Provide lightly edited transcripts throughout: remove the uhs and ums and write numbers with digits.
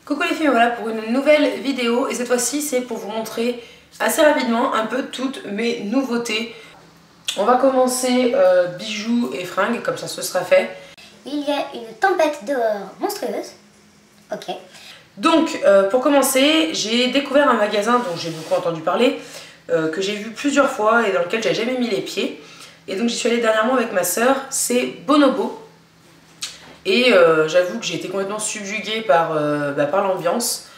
Coucou les filles, voilà pour une nouvelle vidéo et cette fois-ci c'est pour vous montrer assez rapidement un peu toutes mes nouveautés. On va commencer bijoux et fringues, comme ça ce sera fait. Il y a une tempête dehors monstrueuse. Ok. Donc pour commencer, j'ai découvert un magasin dont j'ai beaucoup entendu parler, que j'ai vu plusieurs fois et dans lequel j'avais jamais mis les pieds. Et donc j'y suis allée dernièrement avec ma soeur, c'est Bonobo. Et j'avoue que j'ai été complètement subjuguée par l'ambiance.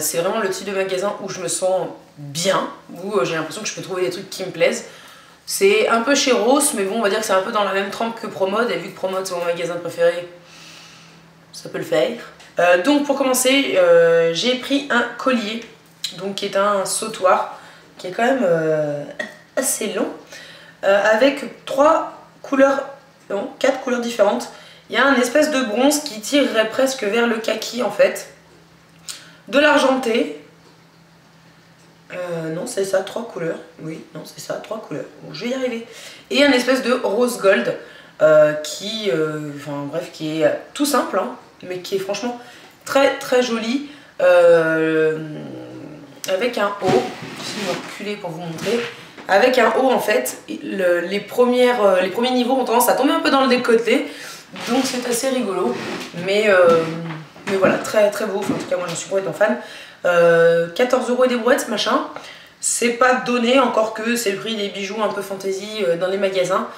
C'est vraiment le type de magasin où je me sens bien, où j'ai l'impression que je peux trouver des trucs qui me plaisent. C'est un peu chez Ross, mais bon, on va dire que c'est un peu dans la même trempe que Promode, et vu que Promode c'est mon magasin préféré, ça peut le faire. Donc pour commencer, j'ai pris un collier, donc qui est un sautoir, qui est quand même assez long, avec 4 couleurs différentes. Il y a un espèce de bronze qui tirerait presque vers le kaki en fait. De l'argenté. Non, c'est ça, 3 couleurs. Oui, non, c'est ça, 3 couleurs. Bon, je vais y arriver. Et un espèce de rose gold qui est tout simple, hein, mais qui est franchement très très joli. Avec un haut. Je vais reculer pour vous montrer. Avec un haut en fait, les premiers niveaux ont tendance à tomber un peu dans le décolleté. Donc c'est assez rigolo, mais voilà, très très beau, enfin, en tout cas moi j'en suis complètement fan. 14 € et des brouettes ce machin, c'est pas donné, encore que c'est le prix des bijoux un peu fantasy dans les magasins.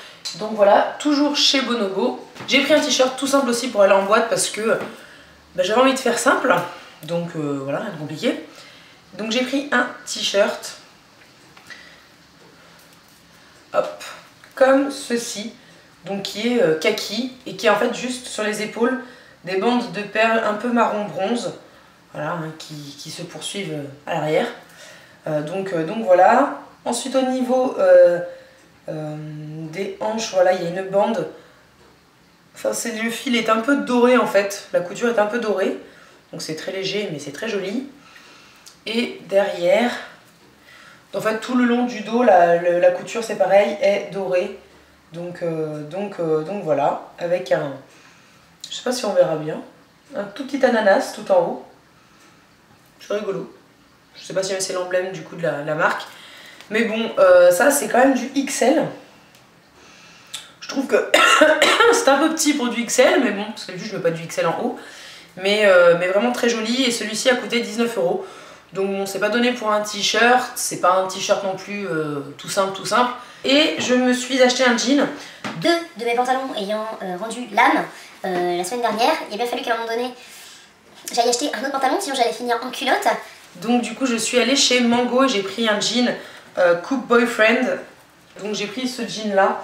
Donc voilà, toujours chez Bonobo. J'ai pris un t-shirt tout simple aussi pour aller en boîte parce que j'avais envie de faire simple, donc voilà, rien de compliqué. Donc j'ai pris un t-shirt, hop, comme ceci. Donc qui est kaki et qui est en fait juste sur les épaules des bandes de perles un peu marron bronze, voilà, hein, qui se poursuivent à l'arrière. Donc voilà. Ensuite au niveau des hanches, voilà, il y a une bande. Enfin, le fil est un peu doré en fait, la couture est un peu dorée, donc c'est très léger mais c'est très joli. Et derrière, en fait tout le long du dos, la couture c'est pareil, est dorée. Donc voilà, avec un, je sais pas si on verra bien, un tout petit ananas tout en haut. C'est rigolo. Je sais pas si c'est l'emblème du coup de la marque. Mais bon, ça c'est quand même du XL. Je trouve que c'est un peu petit pour du XL, mais bon, parce que juste je mets pas du XL en haut. Mais vraiment très joli, et celui-ci a coûté 19 €. Donc bon, c'est pas donné pour un t-shirt, c'est pas un t-shirt non plus tout simple. Et je me suis acheté un jean. 2 de mes pantalons ayant rendu l'âme la semaine dernière, il a bien fallu qu'à un moment donné j'aille acheter un autre pantalon, sinon j'allais finir en culotte. Donc du coup je suis allée chez Mango et j'ai pris un jean Cook Boyfriend. Donc j'ai pris ce jean là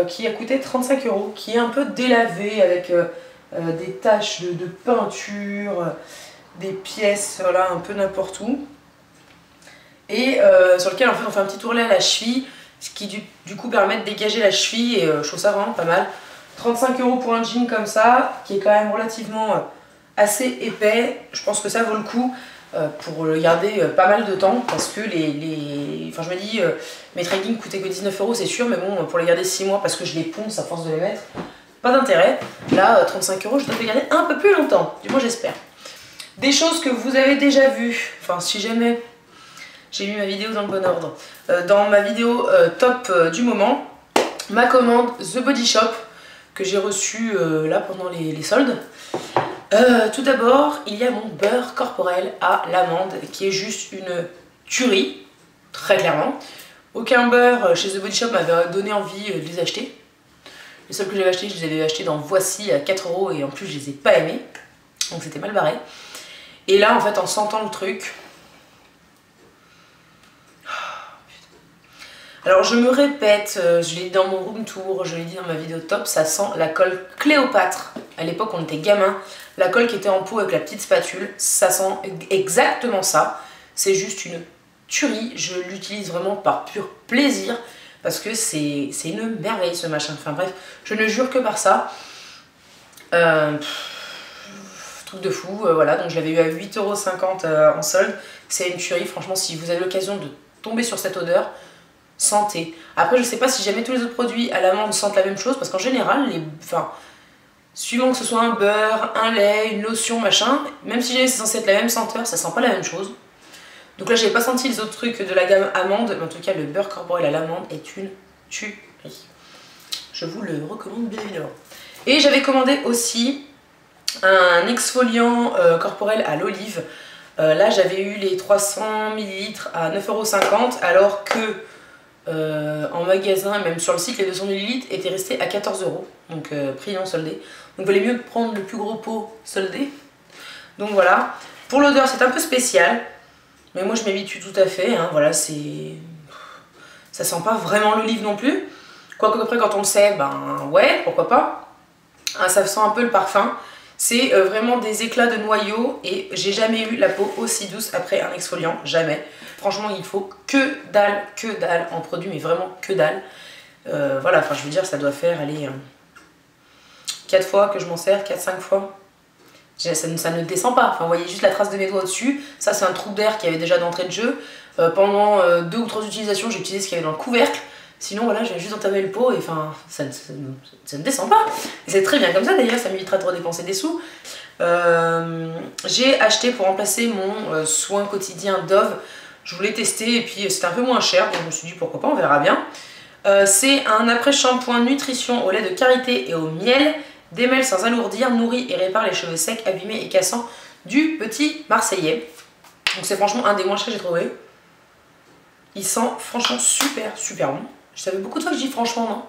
qui a coûté 35 €, qui est un peu délavé avec des taches de peinture, des pièces, voilà, un peu n'importe où. Et sur lequel en fait on fait un petit ourlet à la cheville, ce qui du coup permet de dégager la cheville, et je trouve ça vraiment pas mal. 35 € pour un jean comme ça, qui est quand même relativement assez épais. Je pense que ça vaut le coup pour le garder pas mal de temps, parce que enfin je me dis, mes leggings coûtaient que 19 € c'est sûr, mais bon, pour les garder 6 mois parce que je les ponce à force de les mettre, pas d'intérêt. Là 35 € je dois les garder un peu plus longtemps, du moins j'espère. Des choses que vous avez déjà vues, enfin si jamais j'ai mis ma vidéo dans le bon ordre, dans ma vidéo top du moment, ma commande The Body Shop que j'ai reçue là pendant les soldes. Tout d'abord, il y a mon beurre corporel à l'amande qui est juste une tuerie, très clairement. Aucun beurre chez The Body Shop m'avait donné envie de les acheter. Les seuls que j'avais achetés, je les avais achetés dans Voici à 4 € et en plus je les ai pas aimés, donc c'était mal barré. Et là en fait en sentant le truc, alors je me répète, je l'ai dit dans mon room tour, je l'ai dit dans ma vidéo top, ça sent la colle Cléopâtre. À l'époque on était gamin, la colle qui était en pot avec la petite spatule, ça sent exactement ça. C'est juste une tuerie, je l'utilise vraiment par pur plaisir, parce que c'est une merveille ce machin. Enfin bref, je ne jure que par ça. Truc de fou, voilà, donc je l'avais eu à 8,50 € en solde. C'est une tuerie, franchement, si vous avez l'occasion de tomber sur cette odeur, sentez. Après je sais pas si jamais tous les autres produits à l'amande sentent la même chose, parce qu'en général suivant que ce soit un beurre, un lait, une lotion, machin, même si c'est censé être la même senteur, ça sent pas la même chose. Donc là j'avais pas senti les autres trucs de la gamme amande, mais en tout cas le beurre corporel à l'amande est une tuerie. Je vous le recommande bien évidemment. Et j'avais commandé aussi un exfoliant corporel à l'olive. Là j'avais eu les 300 ml à 9,50 € alors que en magasin, même sur le site, les 200 ml étaient restés à 14 €, donc prix non soldé. Donc il valait mieux prendre le plus gros pot soldé. Donc voilà. Pour l'odeur c'est un peu spécial, mais moi je m'habitue tout à fait, hein. Voilà, c'est... ça sent pas vraiment l'olive non plus. Quoique après quand on le sait, ben ouais, pourquoi pas. Ah, ça sent un peu le parfum. C'est vraiment des éclats de noyaux et j'ai jamais eu la peau aussi douce après un exfoliant, jamais. Franchement il faut que dalle en produit, mais vraiment que dalle. Voilà, enfin je veux dire ça doit faire, allez, 4 fois que je m'en sers, 4-5 fois. Ça ne descend pas, enfin vous voyez juste la trace de mes doigts au-dessus. Ça c'est un trou d'air qui avait déjà d'entrée de jeu. Pendant 2 ou 3 utilisations j'ai utilisé ce qu'il y avait dans le couvercle. Sinon voilà, j'ai juste entamé le pot et enfin ça ne descend pas. Et c'est très bien comme ça d'ailleurs, ça m'évitera de redépenser des sous. J'ai acheté pour remplacer mon soin quotidien Dove. Je voulais tester et puis c'était un peu moins cher, donc je me suis dit pourquoi pas, on verra bien. C'est un après-shampoing nutrition au lait de karité et au miel. Démêle sans alourdir, nourrit et répare les cheveux secs, abîmés et cassants du Petit Marseillais. Donc c'est franchement un des moins chers que j'ai trouvé. Il sent franchement super bon. Je savais beaucoup de fois que je dis franchement, non?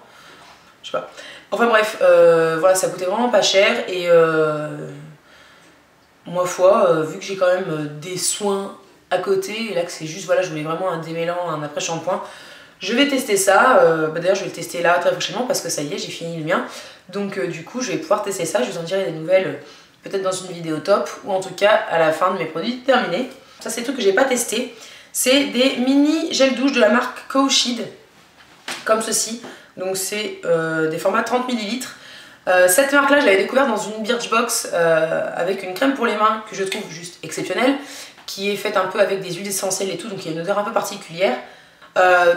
Je sais pas. Enfin bref, voilà, ça coûtait vraiment pas cher et moi foi, vu que j'ai quand même des soins à côté, et là que c'est juste, voilà, je voulais vraiment un démêlant, un après-shampoing, je vais tester ça. D'ailleurs je vais le tester là très prochainement parce que ça y est, j'ai fini le mien. Donc du coup je vais pouvoir tester ça, je vous en dirai des nouvelles peut-être dans une vidéo top ou en tout cas à la fin de mes produits terminés. Ça c'est le truc que j'ai pas testé. C'est des mini gel douche de la marque Cowshed, comme ceci. Donc c'est des formats 30 ml. Cette marque là je l'avais découverte dans une Birchbox avec une crème pour les mains que je trouve juste exceptionnelle, qui est faite un peu avec des huiles essentielles et tout, donc il y a une odeur un peu particulière.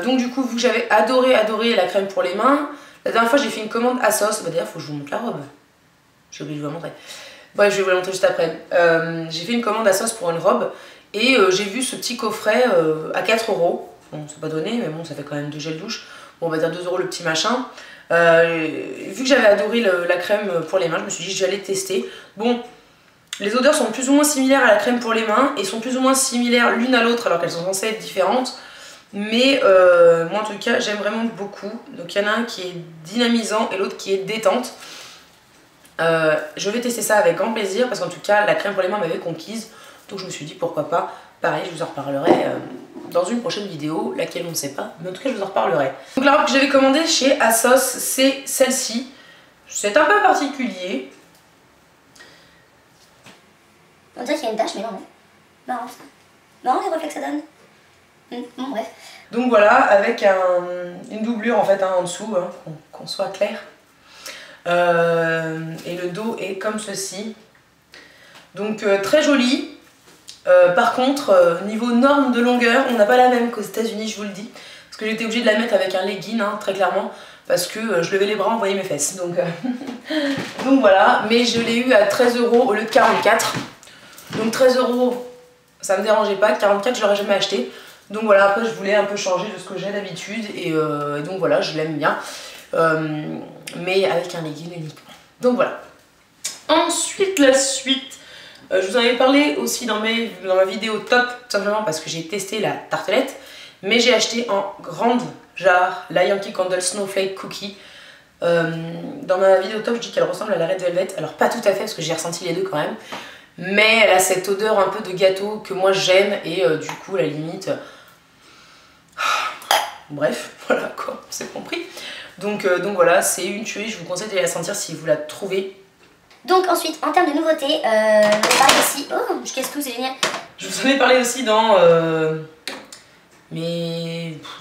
Donc du coup vu que j'avais adoré la crème pour les mains, la dernière fois j'ai fait une commande à sauce. Bah d'ailleurs faut que je vous montre la robe, j'ai oublié de vous la montrer. Bref, je vais vous la montrer juste après. J'ai fait une commande à sauce pour une robe et j'ai vu ce petit coffret à 4 €. Bon c'est pas donné mais bon ça fait quand même 2 gels douche. Bon on va dire 2 € le petit machin. Vu que j'avais adoré la crème pour les mains, je me suis dit que j'allais tester. Bon, les odeurs sont plus ou moins similaires à la crème pour les mains et sont plus ou moins similaires l'une à l'autre alors qu'elles sont censées être différentes. Mais moi en tout cas j'aime vraiment beaucoup. Donc il y en a un qui est dynamisant et l'autre qui est détente. Je vais tester ça avec grand plaisir parce qu'en tout cas la crème pour les mains m'avait conquise. Donc je me suis dit pourquoi pas. Pareil, je vous en reparlerai dans une prochaine vidéo, laquelle on ne sait pas, mais en tout cas je vous en reparlerai. Donc la robe que j'avais commandée chez ASOS, c'est celle-ci. C'est un peu particulier. On dirait qu'il y a une tache mais non. Marrant ça. Marrant les reflets que ça donne. Bon bref. Donc voilà, avec une doublure en fait en dessous, hein, qu'on soit clair. Et le dos est comme ceci. Donc très joli. Par contre, niveau norme de longueur, on n'a pas la même qu'aux États-Unis, je vous le dis. Parce que j'étais obligée de la mettre avec un legging, hein, très clairement. Parce que je levais les bras, on voyait mes fesses. Donc, donc voilà, mais je l'ai eu à 13 € au lieu de 44. Donc 13 € ça me dérangeait pas, 44 je l'aurais jamais acheté. Donc voilà, après je voulais un peu changer de ce que j'ai d'habitude et donc voilà, je l'aime bien. Mais avec un legging uniquement. Donc voilà. Ensuite, la suite. Je vous en avais parlé aussi dans ma vidéo top, tout simplement parce que j'ai testé la tartelette. Mais j'ai acheté en grande jarre la Yankee Candle Snowflake Cookie. Dans ma vidéo top, je dis qu'elle ressemble à la Red Velvet. Alors pas tout à fait parce que j'ai ressenti les deux quand même. Mais elle a cette odeur un peu de gâteau que moi j'aime et du coup à la limite... Bref, voilà quoi, c'est compris. Donc voilà, c'est une tuerie, je vous conseille de la sentir si vous la trouvez. Donc ensuite, en termes de nouveautés, on va parler aussi... Oh, je casse tout, c'est génial. Je vous en ai parlé aussi dans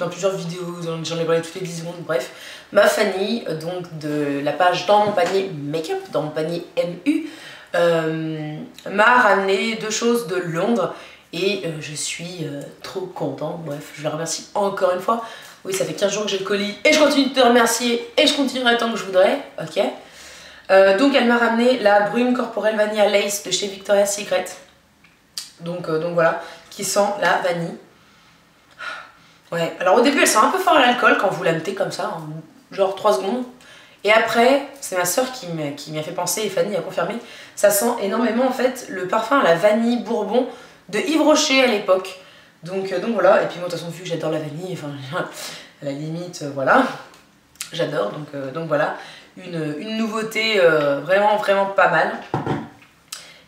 plusieurs vidéos, j'en ai parlé toutes les 10 secondes, bref. Ma Fanny, donc de la page Dans mon panier make-up, dans mon panier MU, m'a ramené 2 choses de Londres et je suis trop contente. Bref, je la remercie encore une fois. Oui, ça fait 15 jours que j'ai le colis et je continue de te remercier et je continuerai tant que je voudrais, ok. Donc elle m'a ramené la Brume Corporelle Vanilla Lace de chez Victoria's Secret. Donc voilà, qui sent la vanille. Ouais, alors au début elle sent un peu fort à l'alcool quand vous la mettez comme ça, hein, genre 3 secondes. Et après, c'est ma soeur qui m'y a fait penser, et Fanny a confirmé, ça sent énormément en fait le parfum à la vanille bourbon de Yves Rocher à l'époque. Donc voilà, et puis moi de toute façon vu que j'adore la vanille, enfin à la limite voilà, j'adore, donc voilà, une nouveauté vraiment pas mal.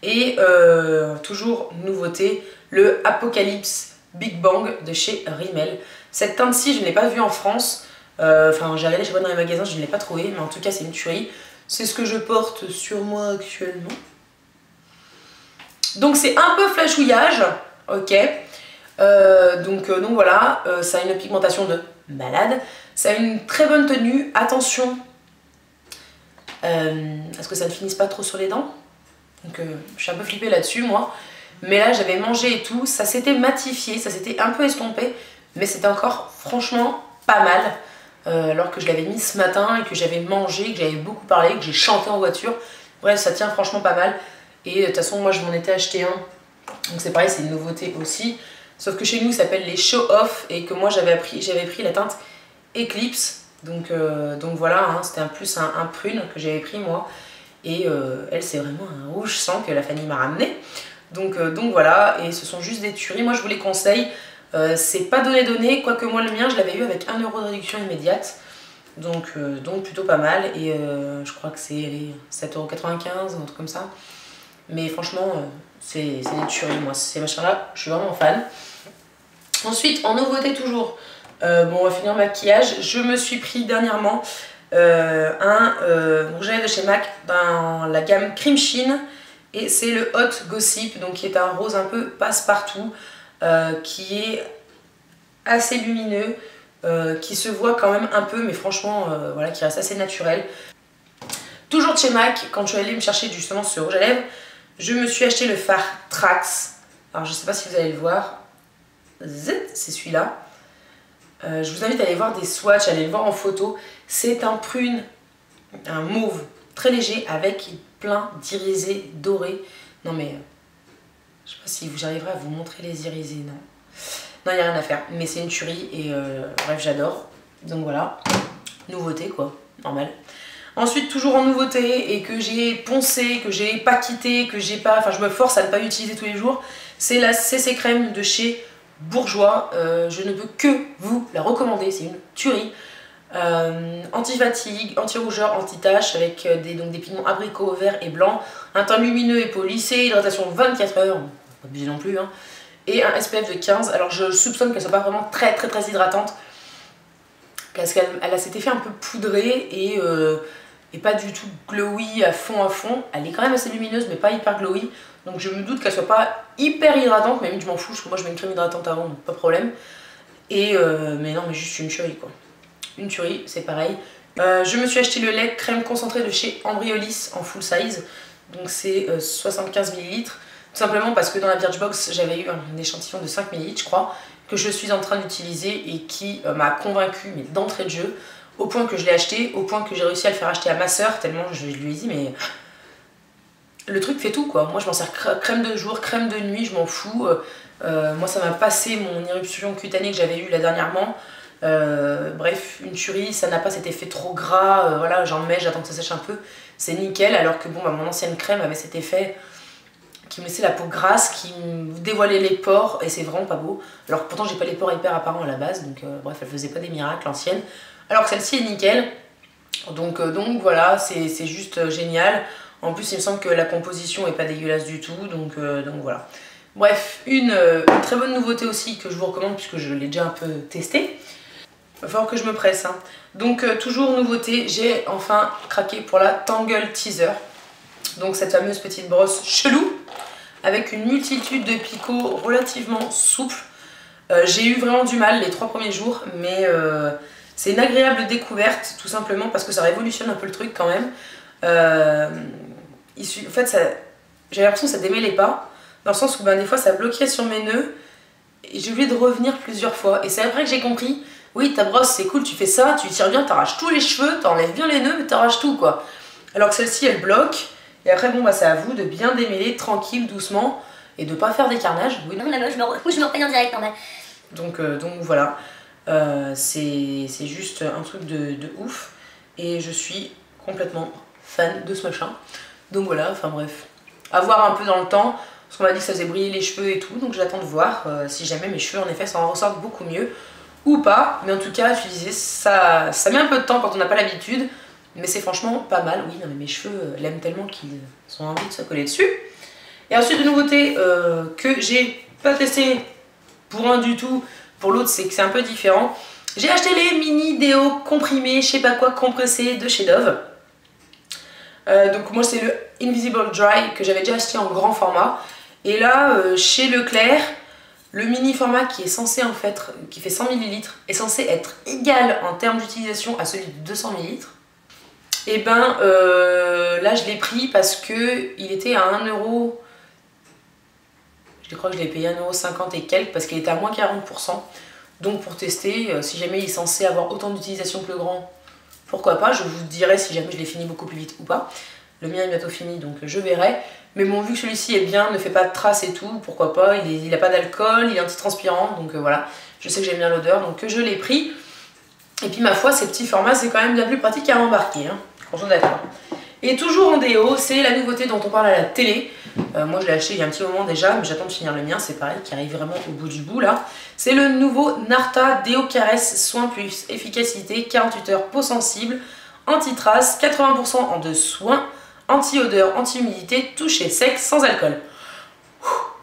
Et toujours nouveauté, le Apocalypse Big Bang de chez Rimmel. Cette teinte-ci, je ne l'ai pas vue en France. Enfin, j'ai regardé chez moi dans les magasins, je ne l'ai pas trouvée, mais en tout cas, c'est une tuerie. C'est ce que je porte sur moi actuellement. Donc, c'est un peu flashouillage, ok. Donc voilà, ça a une pigmentation de malade. Ça a une très bonne tenue. Attention à ce que ça ne finisse pas trop sur les dents. Donc je suis un peu flippée là-dessus moi. Mais là j'avais mangé et tout, ça s'était matifié, ça s'était un peu estompé, mais c'était encore franchement pas mal. Alors que je l'avais mis ce matin et que j'avais mangé, que j'avais beaucoup parlé, que j'ai chanté en voiture. Bref, ça tient franchement pas mal. Et de toute façon moi je m'en étais acheté un. Donc c'est pareil, c'est une nouveauté aussi. Sauf que chez nous ça s'appelle les Show Off et que moi j'avais pris la teinte Eclipse. Donc voilà, hein, c'était un plus un prune que j'avais pris moi. Et elle c'est vraiment un rouge sang que la Fanny m'a ramené. Donc voilà, et ce sont juste des tueries. Moi je vous les conseille, c'est pas donné, quoique moi le mien je l'avais eu avec 1 € de réduction immédiate. Donc plutôt pas mal. Et je crois que c'est 7,95 €, un truc comme ça. Mais franchement c'est des tueries, moi ces machins là, je suis vraiment fan. Ensuite en nouveauté toujours, bon on va finir le maquillage. Je me suis pris dernièrement un rouge à lèvres de chez MAC dans la gamme Cream Sheen. Et c'est le Hot Gossip, donc qui est un rose un peu passe-partout, qui est assez lumineux, qui se voit quand même un peu, mais franchement, voilà, qui reste assez naturel. Toujours de chez MAC, quand je suis allée me chercher justement ce rouge à lèvres, je me suis acheté le fard Trax. Alors je sais pas si vous allez le voir, c'est celui-là. Je vous invite à aller voir des swatchs, à aller le voir en photo. C'est un prune, un mauve très léger avec plein d'irisés dorés. Non mais, je sais pas si j'arriverai à vous montrer les irisés, non. Non, il n'y a rien à faire, mais c'est une tuerie et bref, j'adore. Donc voilà, nouveauté quoi, normal. Ensuite, toujours en nouveauté et que j'ai poncé, que j'ai pas quitté, que j'ai pas... Enfin, je me force à ne pas utiliser tous les jours, c'est la CC Crème de chez Bourjois. Je ne peux que vous la recommander, c'est une tuerie. Anti-fatigue, anti-rougeur, anti-tache avec des pigments abricot, vert et blanc, un teint lumineux et polissé, hydratation 24 heures, pas obligé non plus, hein, et un SPF de 15. Alors je soupçonne qu'elle soit pas vraiment très hydratante parce qu'elle a cet effet un peu poudré et pas du tout glowy à fond. Elle est quand même assez lumineuse mais pas hyper glowy, donc je me doute qu'elle soit pas hyper hydratante, mais je m'en fous parce que moi je mets une crème hydratante avant, donc pas de problème. Et mais non, mais juste une tuerie quoi. Une tuerie, c'est pareil. Je me suis acheté le lait crème concentré de chez Ambriolis en full size. Donc c'est 75 ml. Tout simplement parce que dans la Birchbox, j'avais eu un échantillon de 5 ml, je crois, que je suis en train d'utiliser et qui m'a convaincue, mais d'entrée de jeu, au point que je l'ai acheté, au point que j'ai réussi à le faire acheter à ma soeur, tellement je lui ai dit, mais le truc fait tout quoi. Moi je m'en sers crème de jour, crème de nuit, je m'en fous. Moi ça m'a passé mon éruption cutanée que j'avais eue là dernièrement. Bref, une tuerie, ça n'a pas cet effet trop gras, voilà, j'en mets, j'attends que ça sèche un peu, c'est nickel, alors que bon, bah, mon ancienne crème avait cet effet qui me laissait la peau grasse, qui me dévoilait les pores, et c'est vraiment pas beau, alors que pourtant j'ai pas les pores hyper apparents à la base, donc bref, elle faisait pas des miracles, l'ancienne, alors que celle-ci est nickel, donc voilà, c'est juste génial. En plus il me semble que la composition est pas dégueulasse du tout, donc voilà. Bref, une très bonne nouveauté aussi que je vous recommande puisque je l'ai déjà un peu testé. Il va falloir que je me presse, hein. Donc toujours nouveauté, j'ai enfin craqué pour la Tangle Teaser. Donc cette fameuse petite brosse chelou avec une multitude de picots relativement souples. J'ai eu vraiment du mal les 3 premiers jours, mais c'est une agréable découverte tout simplement parce que ça révolutionne un peu le truc quand même. En fait, j'avais l'impression que ça démêlait pas, dans le sens où ben, des fois ça bloquait sur mes nœuds et j'ai oublié de revenir plusieurs fois. Et c'est après que j'ai compris, oui ta brosse c'est cool, tu fais ça, tu tires bien, t'arraches tous les cheveux, t'enlèves bien les nœuds mais t'arraches tout quoi. alors que celle-ci elle bloque. Et après bon bah c'est à vous de bien démêler tranquille, doucement, et de pas faire des carnages. Oui. Non, là, je me repeigne en direct normal. Donc voilà, c'est juste un truc de ouf. Et je suis complètement fan de ce machin. Donc voilà, enfin bref, à voir un peu dans le temps. Parce qu'on m'a dit que ça faisait briller les cheveux et tout. Donc j'attends de voir si jamais mes cheveux en effet s'en ressortent beaucoup mieux. Ou pas, mais en tout cas, je disais, ça met un peu de temps quand on n'a pas l'habitude. Mais c'est franchement pas mal. Oui, non mais mes cheveux l'aiment tellement qu'ils ont envie de se coller dessus. Et ensuite, de nouveautés que j'ai pas testé pour un du tout, pour l'autre c'est que c'est un peu différent. J'ai acheté les mini déo comprimés, je sais pas quoi, compressés de chez Dove. Donc moi c'est le Invisible Dry que j'avais déjà acheté en grand format. Et là, chez Leclerc, le mini format qui est censé en fait, qui fait 100 ml, est censé être égal en termes d'utilisation à celui de 200 ml. Et ben là je l'ai pris parce que il était à 1 €. Je crois que je l'ai payé 1,50 € et quelques parce qu'il était à moins 40%. Donc pour tester, si jamais il est censé avoir autant d'utilisation que le grand, pourquoi pas. Je vous dirai si jamais je l'ai fini beaucoup plus vite ou pas. Le mien est bientôt fini donc je verrai. Mais bon, vu que celui-ci est bien, ne fait pas de traces et tout, pourquoi pas. Il n'a pas d'alcool, il est anti-transpirant, donc voilà. Je sais que j'aime bien l'odeur, donc je l'ai pris. Et puis ma foi, ces petits formats, c'est quand même bien plus pratique à embarquer, hein, franchement d'accord. Et toujours en déo, c'est la nouveauté dont on parle à la télé. Moi je l'ai acheté il y a un petit moment déjà, mais j'attends de finir le mien, c'est pareil, qui arrive vraiment au bout du bout là. C'est le nouveau Narta Déo Caresse Soin Plus Efficacité, 48 heures peau sensible, anti-trace, 80% en 2 soins, anti-odeur, anti-humidité, toucher sec, sans alcool.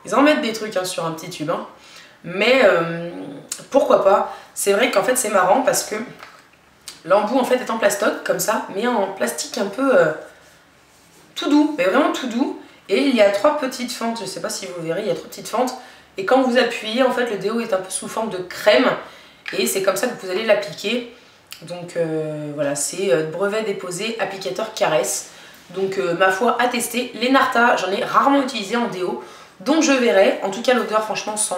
Ils en mettent des trucs hein, sur un petit tube, hein. Mais pourquoi pas. C'est vrai qu'en fait c'est marrant parce que l'embout en fait est en plastoc comme ça, mais en plastique un peu tout doux, mais vraiment tout doux. Et il y a 3 petites fentes, je sais pas si vous verrez, il y a 3 petites fentes. Et quand vous appuyez, en fait le déo est un peu sous forme de crème. Et c'est comme ça que vous allez l'appliquer. Donc voilà, c'est brevet déposé, applicateur caresse. Donc ma foi à tester. Les Narta, j'en ai rarement utilisé en déo. Donc je verrai. En tout cas l'odeur franchement sent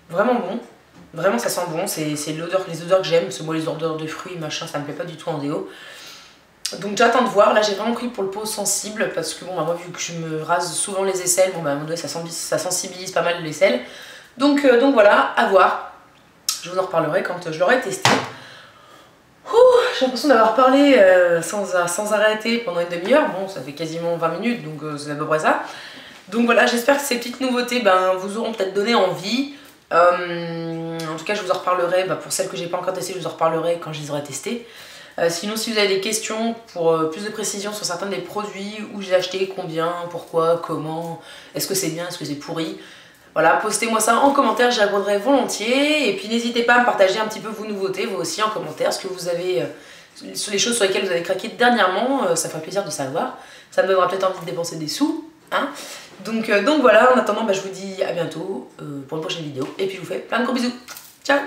vraiment bon. Vraiment ça sent bon. C'est les odeurs que j'aime. Parce que moi les odeurs de fruits, machin, ça me plaît pas du tout en déo. Donc j'attends de voir. Là j'ai vraiment pris pour le peau sensible. Parce que bon bah, moi vu que je me rase souvent les aisselles, bon bah à un moment donné ça sensibilise pas mal l'aisselle. Donc voilà, à voir. Je vous en reparlerai quand je l'aurai testé. J'ai l'impression d'avoir parlé sans arrêter pendant une demi-heure. Bon, ça fait quasiment 20 minutes, donc c'est à peu près ça. Donc voilà, j'espère que ces petites nouveautés vous auront peut-être donné envie. En tout cas, je vous en reparlerai. Pour celles que j'ai pas encore testées, je vous en reparlerai quand je les aurai testées. Sinon, si vous avez des questions pour plus de précision sur certains des produits, où j'ai acheté, combien, pourquoi, comment, est-ce que c'est bien, est-ce que c'est pourri, voilà, postez-moi ça en commentaire, j'y répondrai volontiers. Et puis n'hésitez pas à me partager un petit peu vos nouveautés, vous aussi en commentaire, ce que vous avez, sur les choses sur lesquelles vous avez craqué dernièrement, ça ferait plaisir de savoir. Ça me donnera peut-être envie de dépenser des sous, hein. Donc voilà, en attendant, je vous dis à bientôt pour une prochaine vidéo. Et puis je vous fais plein de gros bisous. Ciao!